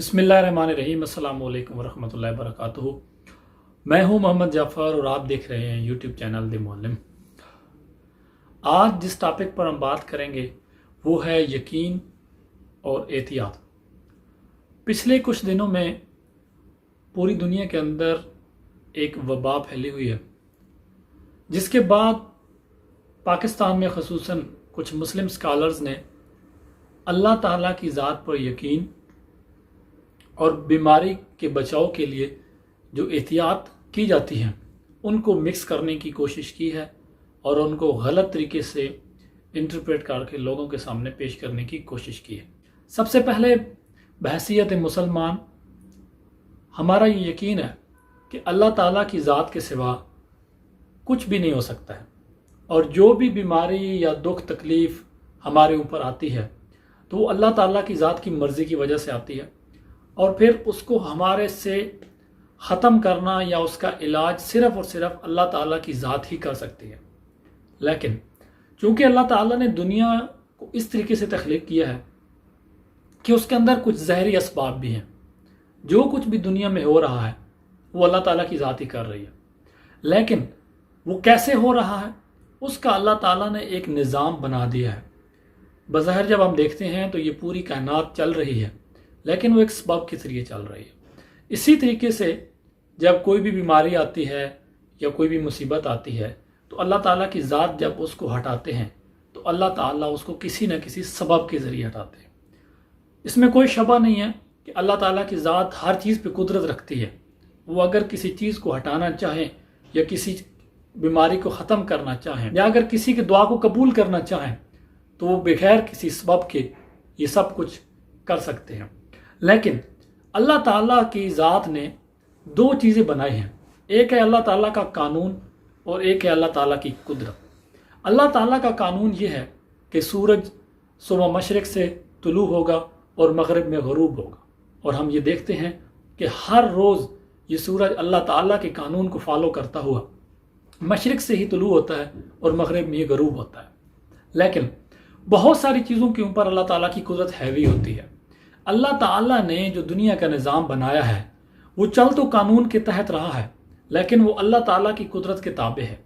बिस्मिल्लाहिर्रहमानिर्रहीम। अस्सलाम वालेकुम वरहमतुल्लाहि वबरकातुहू। मैं हूं मोहम्मद जाफ़र और आप देख रहे हैं यूट्यूब चैनल द मुअल्लिम। आज जिस टॉपिक पर हम बात करेंगे वो है यकीन और एहतियात। पिछले कुछ दिनों में पूरी दुनिया के अंदर एक वबा फैली हुई है, जिसके बाद पाकिस्तान में ख़ुसूसन कुछ मुस्लिम स्कॉलर्स ने अल्लाह ताला की ज़ात पर यकीन और बीमारी के बचाव के लिए जो एहतियात की जाती हैं उनको मिक्स करने की कोशिश की है और उनको गलत तरीके से इंटरप्रेट करके लोगों के सामने पेश करने की कोशिश की है। सबसे पहले बहैसियत मुसलमान हमारा ये यकीन है कि अल्लाह ताला की ज़ात के सिवा कुछ भी नहीं हो सकता है, और जो भी बीमारी या दुख तकलीफ़ हमारे ऊपर आती है तो वो अल्लाह ताला की ज़ात की मर्ज़ी की वजह से आती है, और फिर उसको हमारे से ख़त्म करना या उसका इलाज सिर्फ़ और सिर्फ अल्लाह ताला की ज़ात ही कर सकती है। लेकिन चूँकि अल्लाह ताला ने दुनिया को इस तरीके से तख्लीक किया है कि उसके अंदर कुछ ज़हरी असबाब भी हैं। जो कुछ भी दुनिया में हो रहा है वो अल्लाह ताला की ज़ात ही कर रही है, लेकिन वो कैसे हो रहा है उसका अल्लाह ताला ने एक निज़ाम बना दिया है। बज़ाहिर जब हम देखते हैं तो ये पूरी कायनात चल रही है, लेकिन वो एक सबब के ज़रिए चल रही है। इसी तरीके से जब कोई भी बीमारी आती है या कोई भी मुसीबत आती है तो अल्लाह ताला की ज़ात जब उसको हटाते हैं तो अल्लाह ताला उसको किसी न किसी सबब के ज़रिए हटाते हैं। इसमें कोई शबा नहीं है कि अल्लाह ताला की ज़ात हर चीज़ पे कुदरत रखती है। वो अगर किसी चीज़ को हटाना चाहें या किसी बीमारी को ख़त्म करना चाहें या अगर किसी की दुआ को कबूल करना चाहें तो वो बगैर किसी सबब के ये सब कुछ कर सकते हैं। लेकिन अल्लाह ताला की ज़ात ने दो चीज़ें बनाई हैं, एक है अल्लाह ताला का कानून और एक है अल्लाह ताला की कुदरत। अल्लाह ताला का कानून ये है कि सूरज सुबह मशरिक़ से तुलू होगा और मग़रिब में ग़ुरूब होगा, और हम ये देखते हैं कि हर रोज़ ये सूरज अल्लाह ताला के कानून को फॉलो करता हुआ मशरिक़ से ही तुलू होता है और मग़रिब में ग़ुरूब होता है। लेकिन बहुत सारी चीज़ों के ऊपर अल्लाह ताला की कुदरत हैवी होती है। अल्लाह ताला ने जो दुनिया का निज़ाम बनाया है वो चल तो कानून के तहत रहा है, लेकिन वो अल्लाह ताला की कुदरत के ताबे है।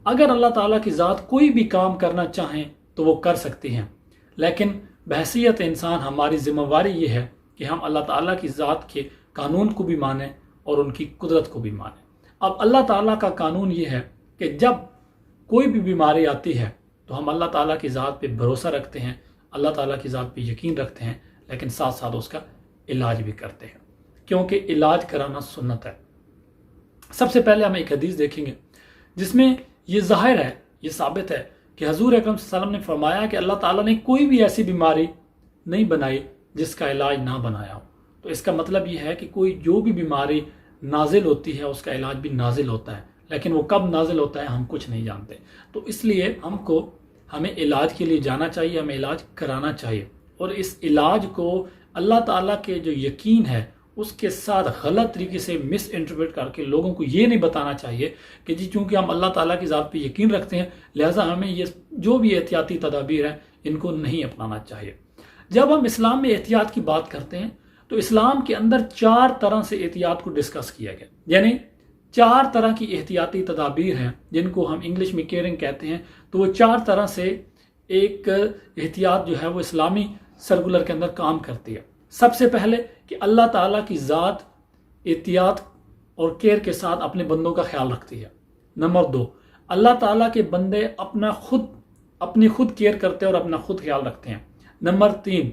अगर अल्लाह ताला की ज़ात कोई भी काम करना चाहें तो वो कर सकती हैं, लेकिन बहैसियत इंसान हमारी ज़िम्मेवारी ये है कि हम अल्लाह ताला की ज़ात के कानून को भी मानें और उनकी कुदरत को भी मानें। अब अल्लाह ताला का कानून ये है कि जब कोई भी बीमारी आती है तो हम अल्लाह ताला की ज़ात पे भरोसा रखते हैं, अल्लाह ताला की ज़ात पे यकीन रखते हैं, लेकिन साथ साथ उसका इलाज भी करते हैं, क्योंकि इलाज कराना सुन्नत है। सबसे पहले हम एक हदीस देखेंगे जिसमें ये ज़ाहिर है, ये साबित है कि हजूर अकरम सल्लल्लाहु अलैहि वसल्लम ने फरमाया कि अल्लाह ताला ने कोई भी ऐसी बीमारी नहीं बनाई जिसका इलाज ना बनाया हो। तो इसका मतलब ये है कि कोई जो भी बीमारी नाजिल होती है उसका इलाज भी नाजिल होता है, लेकिन वो कब नाजिल होता है हम कुछ नहीं जानते। तो इसलिए हमें इलाज के लिए जाना चाहिए, हमें इलाज कराना चाहिए, और इस इलाज को अल्लाह ताला के जो यकीन है उसके साथ गलत तरीके से मिस इंटरप्रेट करके लोगों को ये नहीं बताना चाहिए कि जी चूँकि हम अल्लाह ताला की ज़ात पे यकीन रखते हैं लिहाजा हमें ये जो भी एहतियाती तदाबीर हैं इनको नहीं अपनाना चाहिए। जब हम इस्लाम में एहतियात की बात करते हैं तो इस्लाम के अंदर 4 तरह से एहतियात को डिस्कस किया गया, यानी 4 तरह की एहतियाती तदाबीर हैं जिनको हम इंग्लिश में केयरिंग कहते हैं। तो वो 4 तरह से एक एहतियात जो है वो इस्लामी सर्कुलर के अंदर काम करती है। सबसे पहले कि अल्लाह ताला की ज़ात एहतियात और केयर के साथ अपने बंदों का ख्याल रखती है। नंबर 2, अल्लाह ताला के बंदे अपनी खुद केयर करते हैं और अपना खुद ख्याल रखते हैं। नंबर 3,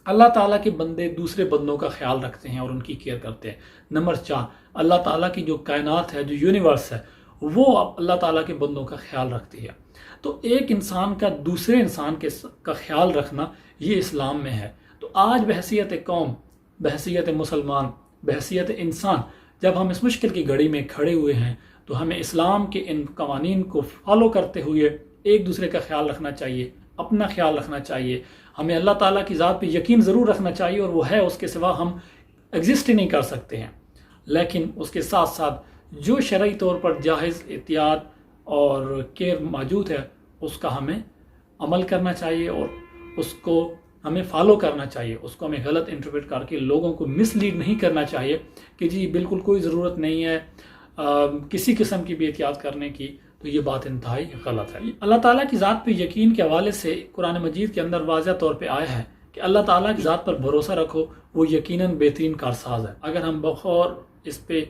अल्लाह ताला के बंदे दूसरे बंदों का ख्याल रखते हैं और उनकी केयर करते हैं। नंबर 4, अल्लाह ताला की जो कायनात है, जो यूनिवर्स है, वो अल्लाह ताला के बंदों का ख्याल रखती है। तो एक इंसान का दूसरे इंसान का ख्याल रखना ये इस्लाम में है। तो आज बहैसियत कौम, बहैसियत मुसलमान, बहैसियत इंसान जब हम इस मुश्किल की घड़ी में खड़े हुए हैं तो हमें इस्लाम के इन कवानीन को फॉलो करते हुए एक दूसरे का ख्याल रखना चाहिए, अपना ख्याल रखना चाहिए। हमें अल्लाह ताला की ज़ात पे यकीन ज़रूर रखना चाहिए, और वो है, उसके सिवा हम एग्जिस्ट ही नहीं कर सकते हैं। लेकिन उसके साथ साथ जो शरई तौर पर जायज़ एहतियात और केयर मौजूद है उसका हमें अमल करना चाहिए और उसको ہمیں فالو کرنا چاہیے، اس کو ہمیں غلط انٹرپریٹ کر کے لوگوں کو مس لیڈ نہیں کرنا چاہیے کہ جی بالکل کوئی ضرورت نہیں ہے کسی قسم کی بھی احتیاط کرنے کی، تو یہ بات انتہائی غلط ہے۔ اللہ تعالیٰ کی ذات پہ یقین کے حوالے سے قرآن مجید کے اندر واضح طور پہ آیا ہے کہ اللہ تعالیٰ کی ذات پر بھروسہ رکھو، وہ یقیناً بہترین کارساز ہے۔ اگر ہم بغور اس پہ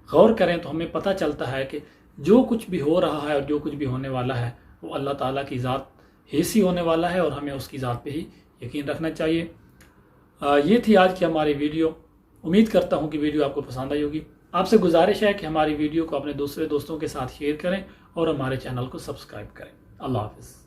غور کریں تو ہمیں پتہ چلتا ہے کہ جو کچھ بھی ہو رہا ہے اور جو کچھ بھی ہونے والا ہے وہ اللہ تعالیٰ کی ذات ہی ہونے والا ہے، اور ہمیں اس کی ذات پہ ہی یقین رکھنا چاہیے۔ یہ تھی آج کی ہماری ویڈیو۔ امید کرتا ہوں کہ ویڈیو آپ کو پسند آئی ہوگی۔ آپ سے گزارش ہے کہ ہماری ویڈیو کو اپنے دوسرے دوستوں کے ساتھ شیئر کریں اور ہمارے چینل کو سبسکرائب کریں۔ اللہ حافظ۔